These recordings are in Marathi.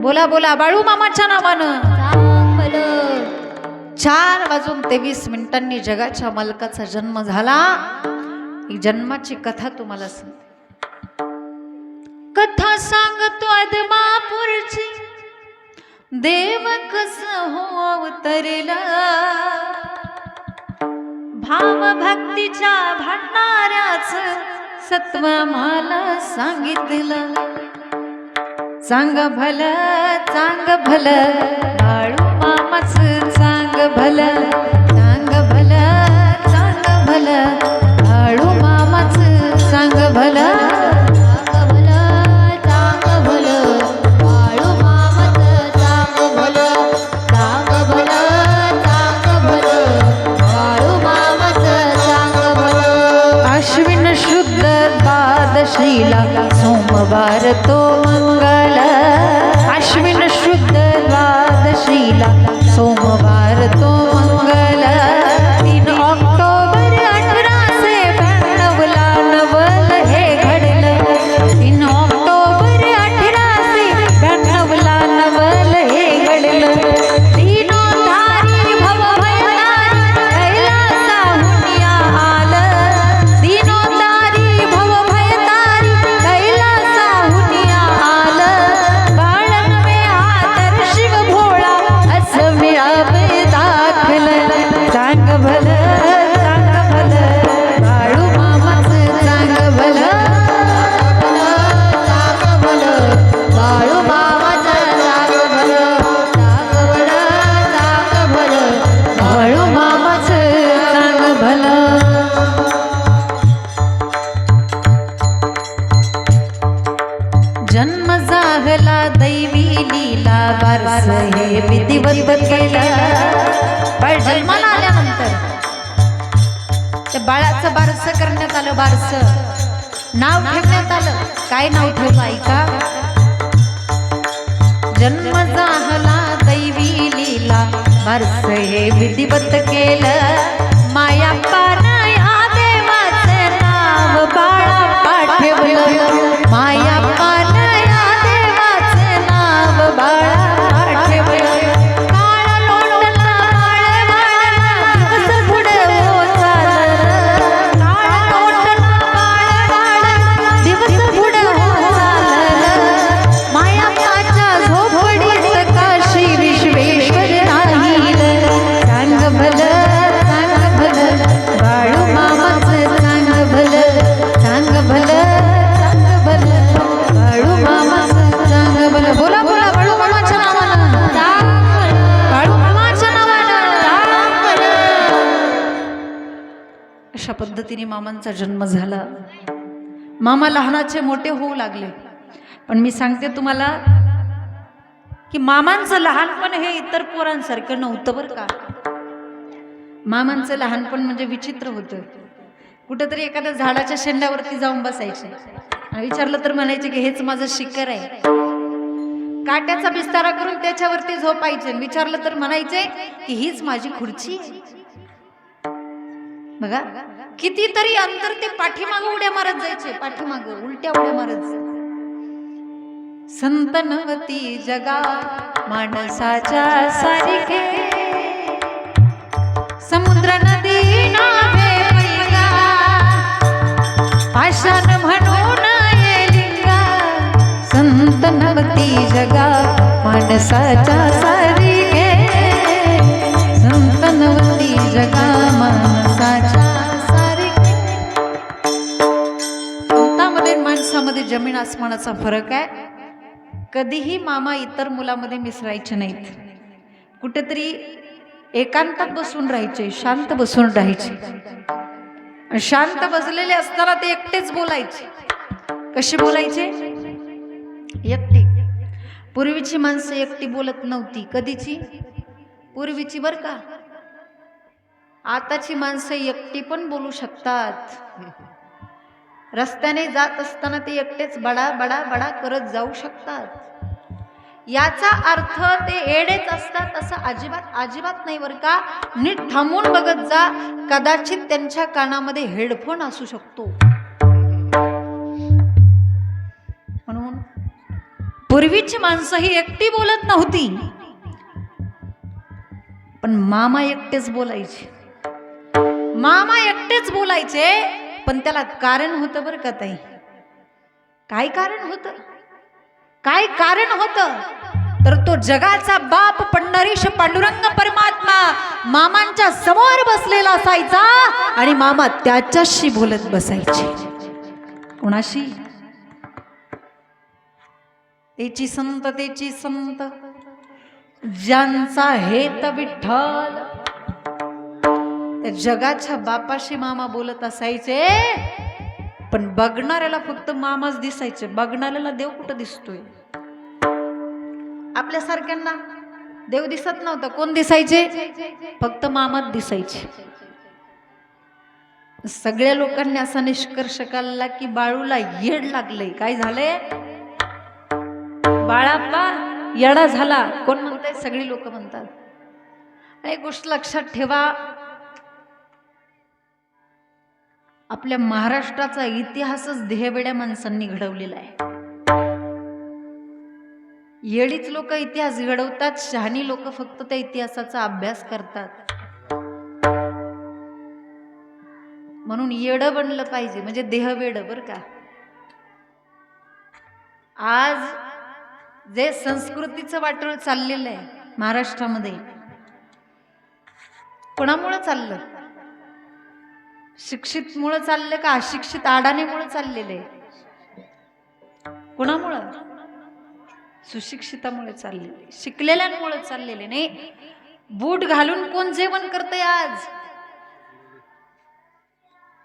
बोला बोला बाळू मामाच्या नावानं 4:23 जगाच्या मालकाचा जन्म झाला। ही जन्माची कथा तुम्हाला सांगते। कथा सांगतो आदमापूरची, देव कसं हो अवतरला। भाव भक्तीच्या भांडाऱ्याच सत्व मला सांगितलं। चांग भलं बाळू मामाच चांग भलं बाळू मामाच चांग भलं अश्विन शुद्ध द्वादशीला सोमवार तो मंगल। अश्विन शुद्ध द्वादशीला सोमवार तो मंगल। 3 ऑक्टोबर 1892 ला नवल हे घडलं। 3 ऑक्टोबर 1892 ला नवल हे घडलं। दीनोद्धारी भवभयहारी कैलासाहून आलं। दीनोद्धारी भवभयहारी कैलासाहून आलं। बाळनवे हातर शिव भोळा असं मी आबे दाखलं। चांग भलं बाळू मामाचं चांग भलं बाळू मामाचं चांग भलं बाळू मामाचं चांग भलं। जन्म झाला दैवी लीला बारस हे विधिवत केलं। बाळ जन्माला आल्यानंतर त्या बाळाचं बारस करण्यात आलं। बारस नाव ठेवण्यात आलं। काय नाव ठेवलं ऐका। जन्म झाला दैवी लीला बारस हे विधिवत केलं। माया पाना या देवाचं नाव बाळा पाठवलं। माया पाना या देवाचं नाव बाळा पाठवलं। काळा लोटला बाळवाला दिवस पुढं होत चाललं। काळा लोटला बाळवाला दिवस पुढं होत चाललं। मायाच्या झोपडीत काशी विश्वेश्वर राहिलं। चांग भलं बाळू मामाचं चांग भलं बाळू मामाचं चांग भलं। बोला बोला बाळू मामाच्या नावानं बाळू मामाच्या नावानं। अशा पद्धतीने मामांचा जन्म झाला। मामा लहानाचे मोठे होऊ लागले। पण मी सांगते तुम्हाला की मामांचं लहानपण हे इतर पोरांसारखं नव्हतं बरं का। मामांचं लहानपण म्हणजे विचित्र होतं। कुठेतरी एखाद्या झाडाच्या शेंड्यावरती जाऊन बसायचे आणि विचारलं तर म्हणायचे की हेच माझं शिखर आहे। काट्याचा बिस्तारा करून त्याच्यावरती झोपायचे। विचारलं तर म्हणायचे की हीच माझी खुर्ची आहे। बघा कितीतरी अंतर ते पाठीमागं उड्या मारत जायचे। पाठीमागं उलट्या उड्या मारत जायचे। संतनवती जगा माणसाच्या सारिखे समुद्र नदी नावे पैगा आशान म्हणून येलिंगा। संतनवती जगा माणसाच्या सारिखे संतनवती जगा माणसाच्या सारिखे। संतांमध्ये माणसामध्ये जमीन आसमानाचा फरक आहे। कधीही मामा इतर मुलामध्ये मिसळायचे नाहीत। कुठेतरी एकांतात बसून राहायचे, शांत बसून राहायचे। शांत बसलेले असताना ते एकटेच बोलायचे। कसे बोलायचे? एकटी। पूर्वीची माणसं एकटी बोलत नव्हती। कधीची? पूर्वीची बर का। आताची माणसं एकटी पण बोलू शकतात। रस्त्याने जात असताना ते एकटेच बडा बडा बडा करत जाऊ शकतात। याचा अर्थ ते एडेच असतात असं अजिबात नाही बर का। नीट थांबून बघत जा। कदाचित त्यांच्या कानामध्ये हेडफोन असू शकतो। म्हणून पूर्वीची माणसं ही एकटी बोलत नव्हती, पण मामा एकटेच बोलायचे. मामा एकटेच बोलायचे, पण त्याला कारण होतं बरं का ताई. काय कारण होतं? काय कारण होतं? तर तो जगाचा बाप पंढरीश पांडुरंग परमात्मा मामांच्या समोर बसलेला असायचा आणि मामा त्याच्याशी बोलत बसायचे. कोणाशी? तेची संत, तेची संत, ज्यांचा हेत विठ्ठल. त्या जगाच्या बापाशी मामा बोलत असायचे, पण बघणाऱ्याला फक्त मामाच दिसायचे. बघणाऱ्याला देव कुठं दिसतोय? आपल्यासारख्यांना देव दिसत नव्हता. कोण दिसायचे? फक्त मामाच दिसायचे. सगळ्या लोकांनी असा निष्कर्ष काढला की बाळूला येड लागले. काय झाले? बाळाप्पा येडा झाला. कोण म्हणताय? सगळी लोक म्हणतात. एक गोष्ट लक्षात ठेवा, आपल्या महाराष्ट्राचा इतिहासच देहवेड्या माणसांनी घडवलेला आहे. येडीच लोक इतिहास घडवतात, शहाणी लोक फक्त त्या इतिहासाचा अभ्यास करतात. म्हणून येड बनलं पाहिजे, म्हणजे देहवेड बरं का. आज जे संस्कृतीचं वाटोळ चाललेलं आहे महाराष्ट्रामध्ये, कोणामुळे चाललं? शिक्षित मुळे चाललं का अशिक्षित अडाणीमुळे चाललेलं आहे? कोणामुळं? सुशिक्षितामुळे चाललेले, शिकलेल्यांमुळे चाललेले नाही. बूट घालून कोण जेवण करतंय आज?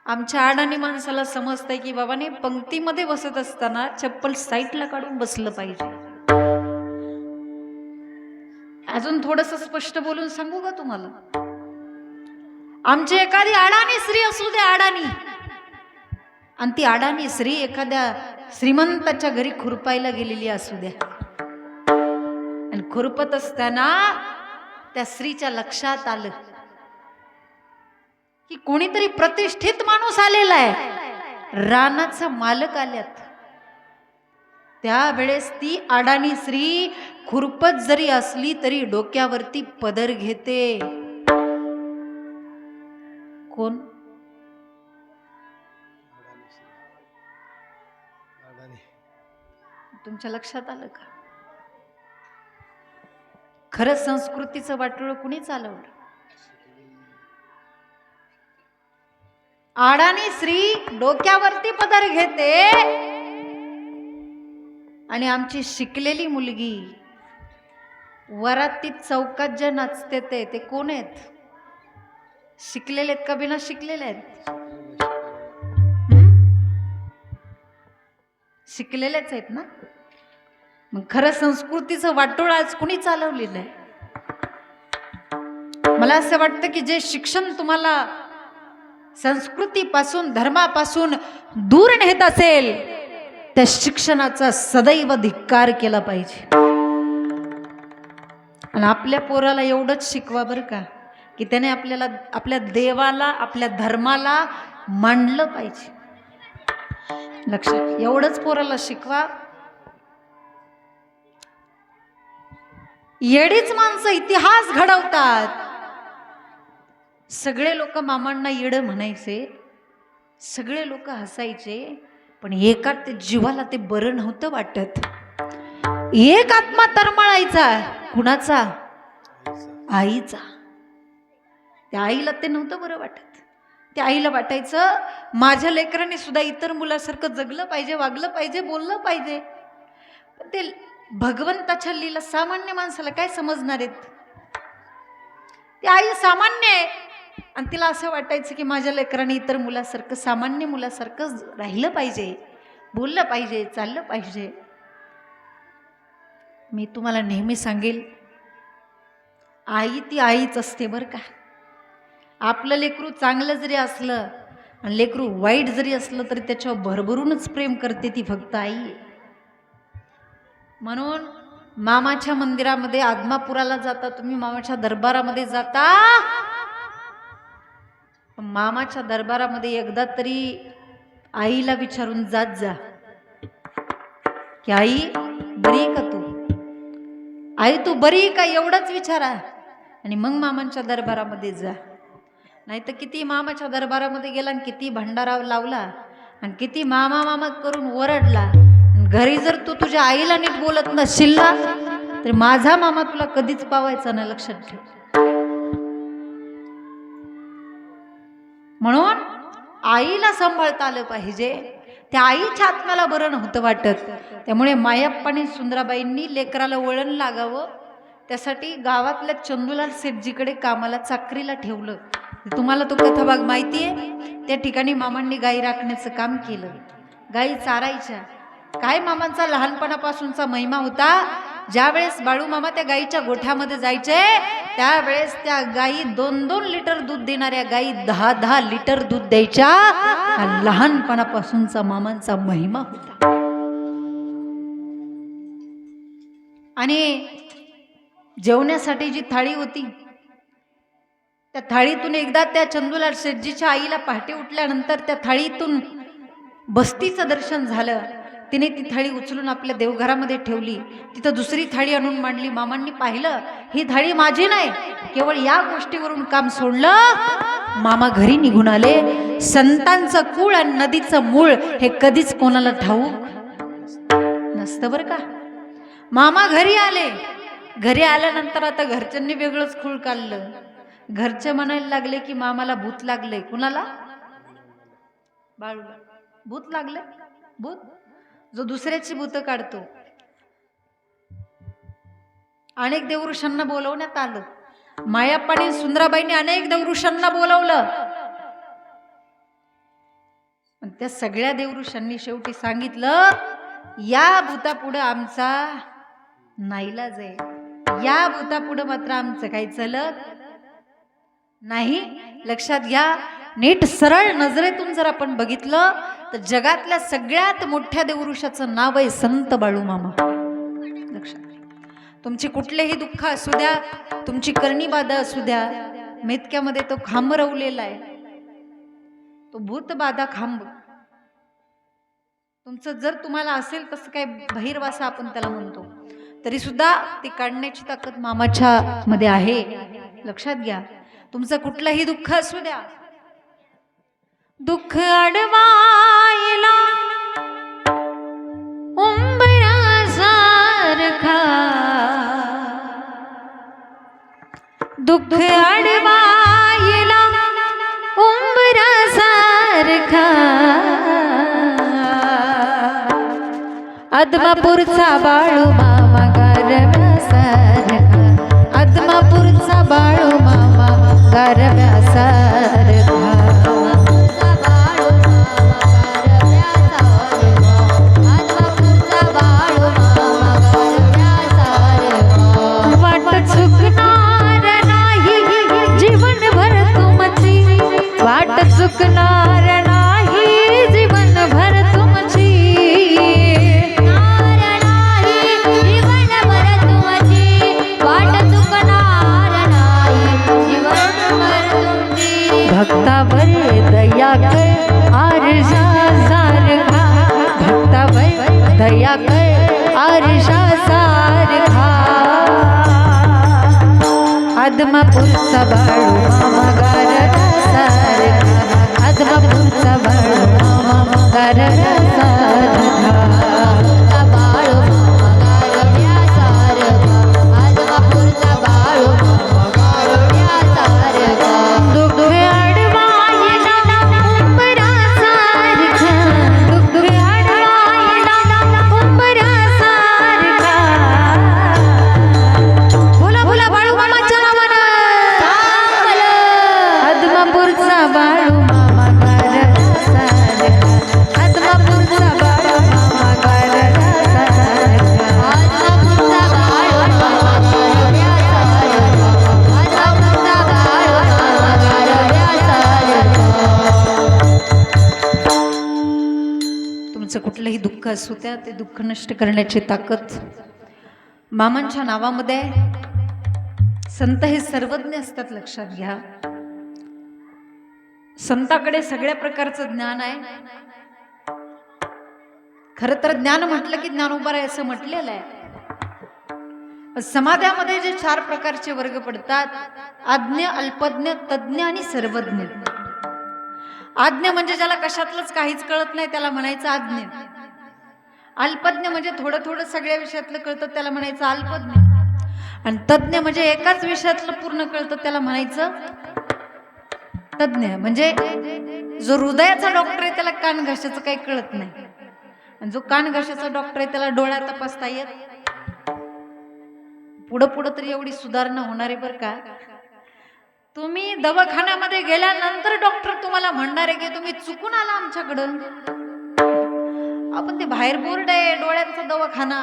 आमच्या अडाणी माणसाला समजतंय की बाबाने पंक्तीमध्ये बसत असताना चप्पल साईडला काढून बसलं पाहिजे. अजून थोडस स्पष्ट बोलून सांगू का तुम्हाला? आमची एखादी अडाणी स्त्री असू द्या, अडाणी, आणि ती अडाणी स्त्री एखाद्या श्रीमंताच्या घरी खुरपायला गेलेली असू द्या, आणि खुरपत असताना त्या स्त्रीच्या लक्षात आलं की कोणीतरी प्रतिष्ठित माणूस आलेला आहे, रानाचा मालक आल्यात. त्यावेळेस ती अडाणी स्त्री खुरपत जरी असली तरी डोक्यावरती पदर घेते. कोण? तुमच्या लक्षात आलं का? खरं संस्कृतीचं वाटोळं कुणी चालवलं? अडाणी स्त्री डोक्यावरती पदर घेते, आणि आमची शिकलेली मुलगी वरातीत चौकात जे नाचते ते कोण आहेत? शिकलेले आहेत का बिना शिकलेले आहेत? शिकलेलेच आहेत ना. मग खरं संस्कृतीचं वाटोळ आज कुणी चालवलेलं आहे? मला असं वाटतं की जे शिक्षण तुम्हाला संस्कृतीपासून, धर्मापासून दूर नेत असेल, त्या शिक्षणाचा सदैव धिक्कार केला पाहिजे. आणि आपल्या पोराला एवढंच शिकवा बरं का, की त्याने आपल्याला, आपल्या देवाला, आपल्या धर्माला मानलं पाहिजे. लक्षात, एवढंच पोराला शिकवा. येडीच माणसं इतिहास घडवतात. सगळे लोक मामांना येड म्हणायचे, सगळे लोक हसायचे, पण एका ते जीवाला ते बरं नव्हतं वाटत. एक आत्मा तरमळायचा. कुणाचा? आईचा. त्या आईला ते नव्हतं बरं वाटत. त्या आईला वाटायचं माझ्या लेकरांनी सुद्धा इतर मुलासारखं जगलं पाहिजे, वागलं पाहिजे, बोललं पाहिजे. पण ते भगवंताच्या लीला सामान्य माणसाला काय समजणार आहेत? ती आई सामान्य आहे, आणि तिला असं वाटायचं की माझ्या लेकरांनी इतर मुलासारखं, सामान्य मुलासारखं राहिलं पाहिजे, बोललं पाहिजे, चाललं पाहिजे. मी तुम्हाला नेहमी सांगेल, आई ती आईच असते बरं का. आपलं लेकरू चांगलं जरी असलं आणि लेकरू वाईट जरी असलं तरी त्याच्यावर भरभरूनच प्रेम करते ती फक्त आई आहे. म्हणून मामाच्या मंदिरामध्ये, आदमापुराला जाता तुम्ही, मामाच्या दरबारामध्ये जाता, मामाच्या दरबारामध्ये एकदा तरी आईला विचारून जात जा की आई बरी आहे का तू? आई तू बरी का एवढंच विचारा आणि मग मामांच्या दरबारामध्ये जा. नाही तर किती मामाच्या दरबारामध्ये गेला आणि किती भंडारा लावला आणि किती मामा मामा करून ओरडला, घरी जर तू तुझ्या आईला नीट बोलत नसशील ना तर माझा मामा तुला कधीच पावायचा नाही, लक्षात ठेव. म्हणून आईला सांभाळता आलं पाहिजे. त्या आईच्या आत्म्याला बरं नव्हतं वाटत, त्यामुळे मायप्पानी सुंदराबाईंनी लेकराला वळण लागावं त्यासाठी गावातल्या चंदूलाल सेठजीकडे कामाला चाकरीला ठेवलं. तुम्हाला तो कथाभाग माहिती आहे. त्या ठिकाणी मामांनी गाई राखण्याचं काम केलं, गाई चारायच्या. काय मामांचा लहानपणापासूनचा महिमा होता. ज्यावेळेस बाळू मामा त्या गाईच्या गोठ्यामध्ये जायचे त्यावेळेस त्या गाई 2-2 लिटर दूध देणाऱ्या गाई 10-10 लिटर दूध द्यायच्या. लहानपणापासूनचा मामांचा महिमा होता. आणि जेवण्यासाठी जी थाळी होती त्या थाळीतून एकदा त्या चंदूलाल शेठजीच्या आईला पहाटे उठल्यानंतर त्या थाळीतून बस्तीचं दर्शन झालं. तिने ती थाळी उचलून आपल्या देवघरामध्ये ठेवली. तिथं दुसरी थाळी आणून मांडली. मामांनी पाहिलं ही थाळी माझी नाही. केवळ या गोष्टीवरून काम सोडलं. मामा घरी निघून आले. संतांचं कुळ आणि नदीचं मूळ हे कधीच कोणाला ठाऊक नसतं बरं का. मामा घरी आले. घरी आल्यानंतर आता घरच्यांनी वेगळंच खूळ काढलं. घरचे म्हणायला लागले की मामाला भूत लागले. कुणाला? बाळूला भूत लागले. भूत जो दुसऱ्याची भूत काढतो. अनेक देवऋषांना बोलवण्यात आलं. मायाप्पाने सुंदराबाईंनी अनेक देवऋषांना बोलवलं, पण त्या सगळ्या देवऋषांनी शेवटी सांगितलं या भूतापुढं आमचा नाईलाज आहे. या भूतापुढं मात्र आमचं काही चलत नाही. लक्षात घ्या. नीट सरळ नजरेतून जर आपण बघितलं तर जगातल्या सगळ्यात मोठ्या देवऋषाचं नाव आहे संत बाळूमामा. लक्षात घ्या. तुमची कुठलेही दुःख असू द्या, तुमची करणी बाधा असू द्या, मेतक्यामध्ये तो खांब रवलेला आहे. तो भूत बाधा खांब तुमचं जर तुम्हाला असेल तसं काय बहिर्वासा आपण त्याला म्हणतो, तरी सुद्धा ती काढण्याची ताकद मामाच्या मध्ये आहे. लक्षात घ्या. तुमचं कुठलंही दुःख असू द्या, दुःख अडवायला उंबरासारखा, दुःख अडवायला उंबरासारखा, आदमापूरचा बाळू मामा गारव्यासारखा, आदमापूरचा बाळू मामा गारव्यासारखा. वाट चुकणार नाही जीवनभर तुमची, वाट चुकणार नाही जीवनभर तुमची, भक्तावर दया कर आरशा सारखा, भक्तावर दया कर आरशा सारखा, आदमापूरचा बाळू मामा गारव्यासारखा, आदमापूरचा बाळू मामा गारव्यासारखा. कुठलंही दुःख असू त्या ते दुःख नष्ट करण्याची ताकद मामांच्या नावामध्ये. संत हे सर्वज्ञ असतात. लक्षात घ्या. संताकडे सगळ्या प्रकारचं ज्ञान आहे. खरं तर ज्ञान म्हटलं की ज्ञानोबा आहे असं म्हटलेलं आहे. समाजामध्ये जे 4 प्रकारचे वर्ग पडतात, आज्ञ, अल्पज्ञ, तज्ञ आणि सर्वज्ञ. आज्ञ म्हणजे ज्याला कशातलंच काहीच कळत नाही त्याला म्हणायचं आज्ञ. अल्पज्ञ म्हणजे थोडं थोडं सगळ्या विषयातलं कळतं त्याला म्हणायचं अल्पज्ञ. आणि तज्ञ म्हणजे एकाच विषयातलं पूर्ण कळतं त्याला म्हणायचं तज्ञ. म्हणजे जो हृदयाचा डॉक्टर आहे त्याला कान घशाचं काही कळत नाही, आणि जो कान घशाचा डॉक्टर आहे त्याला डोळ्या तपासता येत. पुढं पुढं तरी एवढी सुधारणा होणार आहे बरं का. तुम्ही दवाखान्यामध्ये गेल्यानंतर डॉक्टर तुम्हाला म्हणणार आहे की तुम्ही चुकून आला आमच्याकडं. आपण ते बाहेर बोर्ड आहे डोळ्यांचा दवाखाना,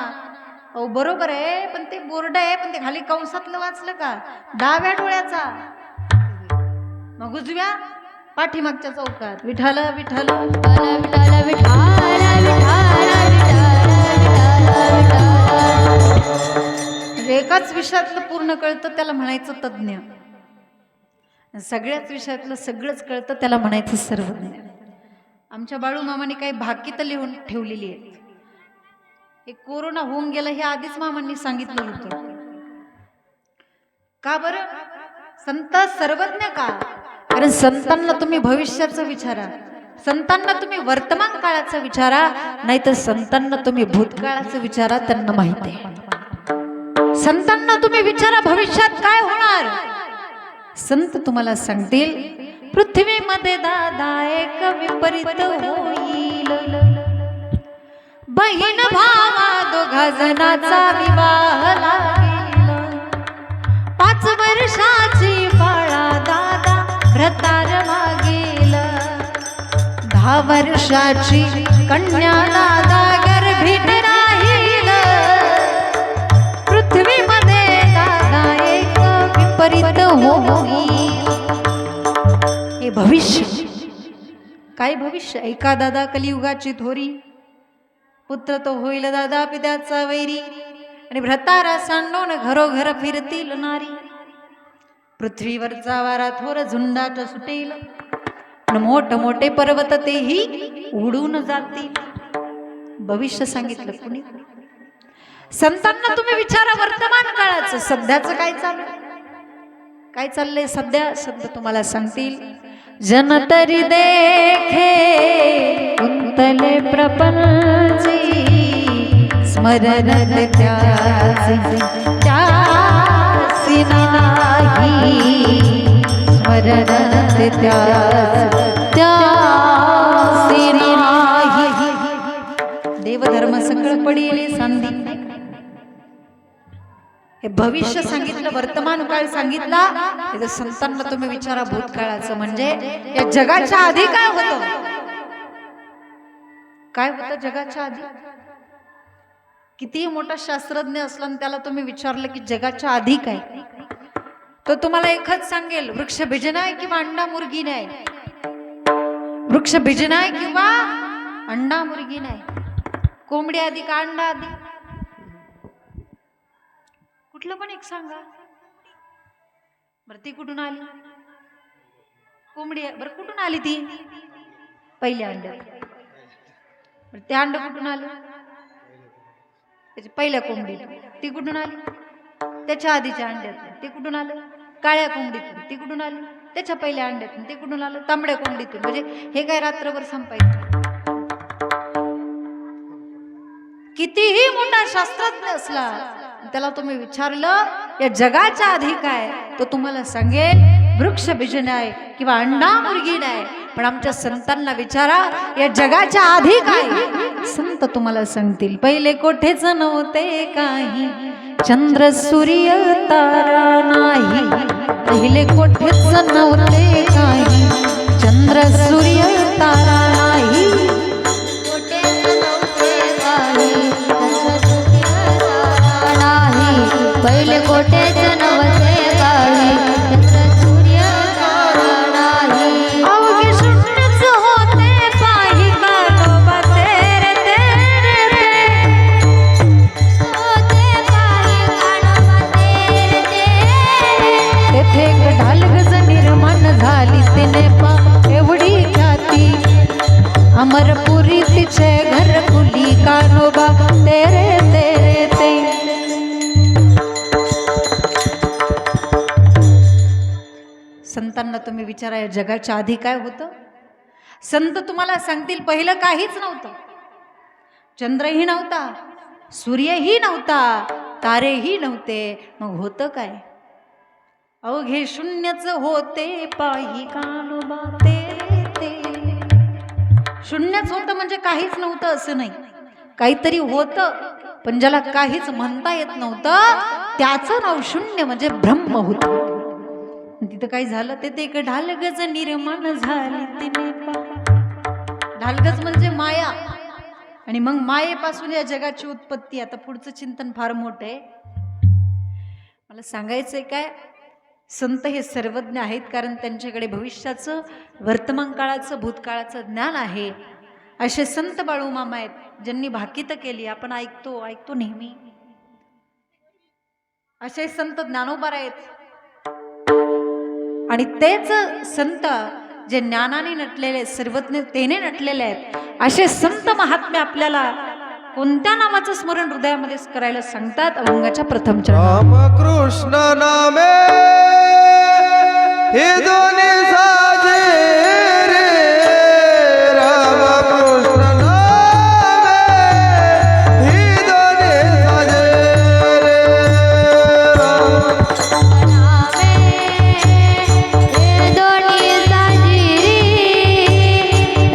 अहो बरोबर आहे, पण ते बोर्ड आहे पण ते खाली कंसातलं वाचलं का, डाव्या डोळ्याचा. मग उजव्या पाठीमागच्या चौकात विठाल विठाल विठाल विठाल एकाच विषयातलं पूर्ण कळतं त्याला म्हणायचं तज्ञ. सगळ्याच विषयातलं सगळंच कळतं त्याला म्हणायचं सर्वज्ञ. आमच्या बाळूमामाने काही भाकीत लिहून ठेवलेली आहे. हे कोरोना होऊन गेलं हे आधीच मामांनी सांगितलं होतं. का बरं संत सर्वज्ञ का? कारण संतांना तुम्ही भविष्याचं विचारा, संतांना तुम्ही वर्तमान काळाचं विचारा, नाहीतर संतांना तुम्ही भूतकाळाचं विचारा, त्यांना माहिती आहे. संतांना तुम्ही विचारा भविष्यात काय होणार, संत तुम्हाला सांगतील पृथ्वीमध्ये दादा एक विपरीत होईल, बहीण भावा दोघा जणाचा विवाह लागेल, 5 वर्षाची बाळा दादा व्रतार मागेल, 10 वर्षाची कन्या दादा गर्भीत राहील, पृथ्वीमध्ये दादा एक विपरीत होईल. हे भविष्य. काय भविष्य? ऐका दादा कलियुगाची थोरी, पुत्र तो होईल दादा पित्याचा वैरी, आणि भ्रतारा सांडून घरोघर फिरतील नारी, पृथ्वीवरचा वारा थोर झुंडाट सुटेल, मोठ मोठे पर्वत तेही उडून जातील. भविष्य सांगितलं कुणी? संतांना तुम्ही विचारा वर्तमान काळाचं, सध्याचं काय चालू, काय चाललंय सध्या. शब्द तुम्हाला सांगतील, जन तरी देखे कुंतले प्रपंची, स्मरण त्यासी नाही, स्मरण त्यासी नाही. देवधर्म सगळं पडिले सांदी. हे भविष्य सांगितलं, वर्तमान काळ सांगितला. हे संतांना तुम्ही विचारा भूतकाळाचं, म्हणजे या जगाच्या आधी काय होतं, काय होतं जगाच्या आधी. कितीही मोठा शास्त्रज्ञ असला आणि त्याला तुम्ही विचारलं की जगाच्या आधी काय, तो तुम्हाला एकच सांगेल, वृक्ष बीजनाय किंवा अंडा मुर्गी नाही, वृक्ष बीजनाय किंवा अंडा मुर्गी नाही. कोंबडी आधी का अंडा आधी? कुठलं पण एक सांगा बरं. ती कुठून आली? कोंबडी बरं कुठून आली ती? पहिल्या अंड्यात. बरं ते अंड कुठून आलं? त्याच्या पहिल्या कोंबडीत. ती कुठून आली? त्याच्या आधीच्या अंड्यात. ते कुठून आलं? काळ्या कोंबडीतून. ती कुठून आली? त्याच्या पहिल्या अंड्यातून. ते कुठून आलं? तांबड्या कोंबडीतून. म्हणजे हे काय रात्रभर संपायचं. कितीही मोठा शास्त्रज्ञ असला त्याला तुम्ही विचारलं या जगाच्या आधी काय, तो तुम्हाला सांगेल वृक्ष बीज नाही किंवा अंडा मुर्गी नाही. पण आमच्या संतांना विचारा या जगाच्या आधी काय, संत तुम्हाला सांगतील पहिले कोठेच नव्हते काही, चंद्र सूर्य तारा नाही. पहिले कोठेच नव्हते काही, चंद्र सूर्य तारा नाही. पहिले कोठेच नव्हते काही, चंद्र सूर्य तारा नाही. अवघे शून्यच होते पाही कानोबा तेरे तेरे होते पाही कानोबा तेरे तेरे. तेथे एक ढालगज निर्माण झाली तिने पा एवढी ख्याती, अमरपुरी तिचे घर खुली कानोबा तेरे तेरे ते. संतांना तुम्ही विचारा या जगाच्या आधी काय होतं. संत तुम्हाला सांगतील पहिलं काहीच नव्हतं. चंद्रही नव्हता, सूर्यही नव्हता, तारेही नव्हते. मग होतं काय. अवघे शून्यच होते पायी कानोबा तेरे ते. शून्यच होतं म्हणजे काहीच नव्हतं असं नाही. काहीतरी होतं पण ज्याला काहीच म्हणता येत नव्हतं त्याचं नाव शून्य म्हणजे ब्रह्म होतं. तिथं काय झालं ते एक ढालगज निर्माण झाली तिने. ढालगज म्हणजे माया आणि मग मायेपासून या जगाची उत्पत्ती. आता पुढचं चिंतन फार मोठं आहे. मला सांगायचंय काय, संत हे सर्वज्ञ आहेत कारण त्यांच्याकडे भविष्याचं, वर्तमान काळाचं, भूतकाळाचं ज्ञान आहे. असे संत बाळूमामा आहेत ज्यांनी भाकीत केली. आपण ऐकतो नेहमी. असे संत ज्ञानोबा आहेत आणि तेच संत जे ज्ञानाने नटलेले, सर्वज्ञतेने नटलेले आहेत. असे संत महात्मे आपल्याला कोणत्या नावाचं स्मरण हृदयामध्ये करायला सांगतात. अभंगाच्या प्रथम चरण. राम कृष्ण नामे हे दोन्ही साजे रे. राम कृष्ण नामे हे दोन्ही साजे रे. हे दोन्ही साजिरी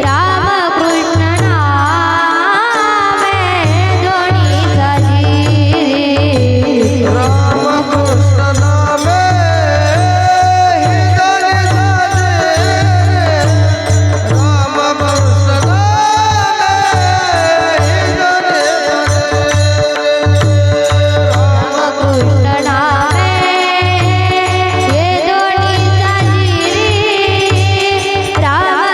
रामकृष्ण नामे दोन्ही साजिरी. राम कृष्ण नामे हे दोन्ही साजे रे. राम कृष्ण नामे हे दोन्ही साजे रे. रामकृष्ण नामे हे दोन्ही साजिरी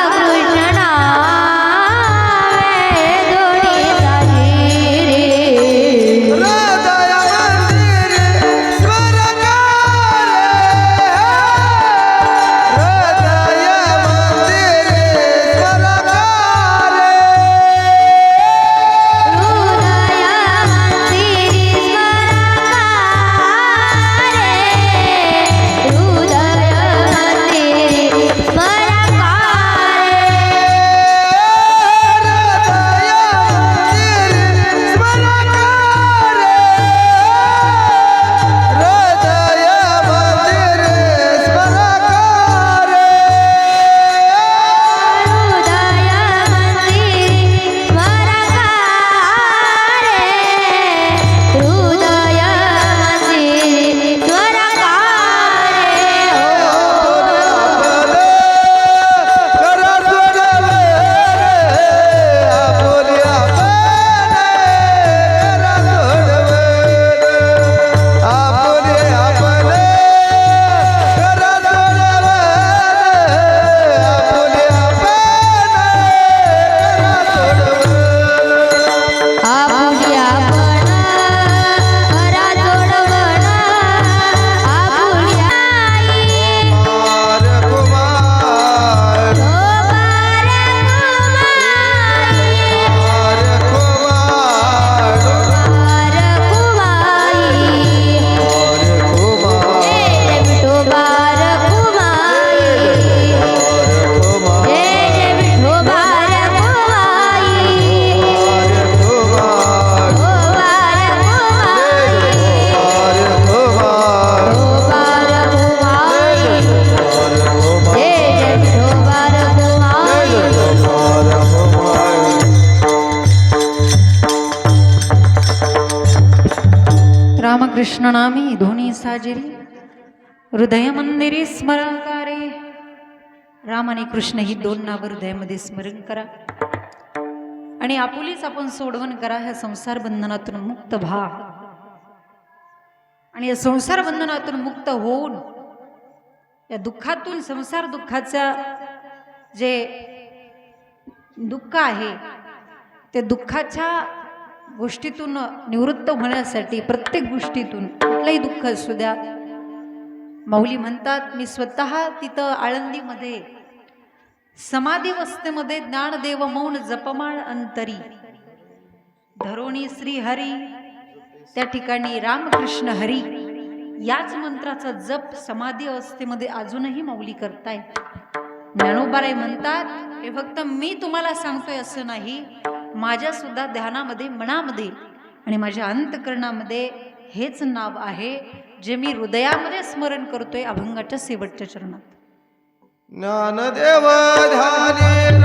रामकृष्ण नामे दोन्ही साजिरी. हृदय मंदिर स्वर्गारे. हृदय मंदिर स्वर्गारे. हृदय मंदिर स्वर्गारे. रामकृष्ण नामी धोनी साजिरी हृदय मंदिरी स्मरणारे. राम आणि कृष्ण ही दोन नावं हृदयामध्ये स्मरण करा आणि आपुलीच आपण सोडवण करा. ह्या संसार बंधनातून मुक्त व्हा आणि या संसार बंधनातून मुक्त होऊन या दुःखातून, संसार दुःखाचा जे दुःख आहे ते दुःखाच्या गोष्टीतून निवृत्त होण्यासाठी, प्रत्येक गोष्टीतून कुठलंही दुःख असू द्या. माऊली म्हणतात, मी स्वतः तिथं आळंदीमध्ये समाधीवस्थेमध्ये ज्ञानदेव मौन जपमाळ अंतरी धरोणी श्री हरी, त्या ठिकाणी रामकृष्ण हरी याच मंत्राचा जप समाधी अवस्थेमध्ये अजूनही माऊली करताय. ज्ञानोबाराय म्हणतात, हे फक्त मी तुम्हाला सांगतोय असं नाही, माझ्या सुद्धा ध्यानामध्ये, मनामध्ये आणि माझ्या अंतकरणामध्ये हेच नाव आहे जे मी हृदयामध्ये स्मरण करतोय अभंगाच्या शेवटच्या चरणात. ज्ञानदेव ध्याने